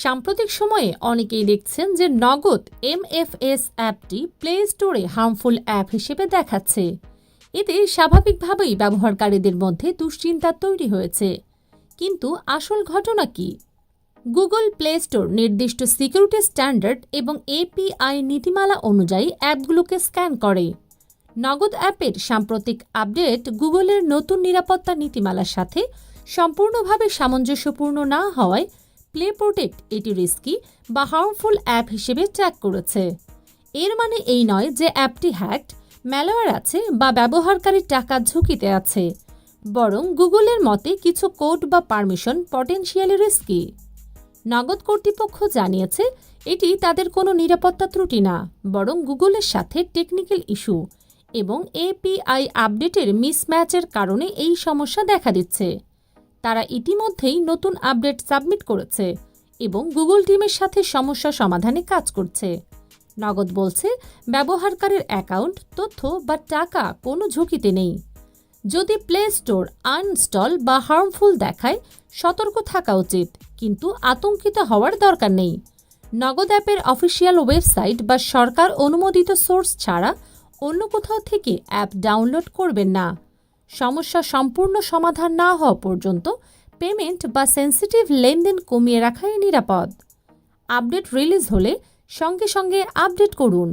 সাম্প্রতিক সময়ে অনেকেই দেখছেন যে নগদ এমএফএস অ্যাপটি প্লে স্টোরে হার্মফুল অ্যাপ হিসেবে দেখাচ্ছে। এতে স্বাভাবিকভাবেই ব্যবহারকারীদের মধ্যে দুশ্চিন্তা তৈরি হয়েছে। কিন্তু আসল ঘটনা কি? গুগল প্লে স্টোর নির্দিষ্ট সিকিউরিটি স্ট্যান্ডার্ড এবং এপিআই নীতিমালা অনুযায়ী অ্যাপগুলোকে স্ক্যান করে। নগদ অ্যাপের সাম্প্রতিক আপডেট গুগলের নতুন নিরাপত্তা নীতিমালার সাথে সম্পূর্ণভাবে সামঞ্জস্যপূর্ণ না হওয়ায় প্লে প্রোটেক্ট এটি রিস্কি বা হার্মফুল অ্যাপ হিসেবে ট্র্যাক করেছে। এর মানে এই নয় যে অ্যাপটি হ্যাকড, ম্যালওয়্যার আছে বা ব্যবহারকারীর টাকা ঝুঁকিতে আছে, বরং গুগলের মতে কিছু কোড বা পারমিশন পটেনশিয়ালি রিস্কি। নগদ কর্তৃপক্ষ জানিয়েছে এটি তাদের কোনো নিরাপত্তা ত্রুটি না, বরং গুগলের সাথে টেকনিক্যাল ইস্যু এবং এপিআই আপডেটের মিসম্যাচের কারণে এই সমস্যা দেখা দিচ্ছে। তারা ইতিমধ্যেই নতুন আপডেট সাবমিট করেছে এবং গুগল টিমের সাথে সমস্যা সমাধানে কাজ করছে। নগদ বলছে ব্যবহারকারীর অ্যাকাউন্ট, তথ্য বা টাকা কোনো ঝুঁকিতে নেই। যদি প্লে স্টোর আনইনস্টল বা হার্মফুল দেখায়, সতর্ক থাকা উচিত, কিন্তু আতঙ্কিত হওয়ার দরকার নেই। নগদ অ্যাপের অফিসিয়াল ওয়েবসাইট বা সরকার অনুমোদিত সোর্স ছাড়া অন্য কোথাও থেকে অ্যাপ ডাউনলোড করবেন না। সমস্যা সম্পূর্ণ সমাধান না হওয়া পর্যন্ত পেমেন্ট বা সেন্সিটিভ লেনদেন কমিয়ে রাখাই নিরাপদ। আপডেট রিলিজ হলে সঙ্গে সঙ্গে আপডেট করুন।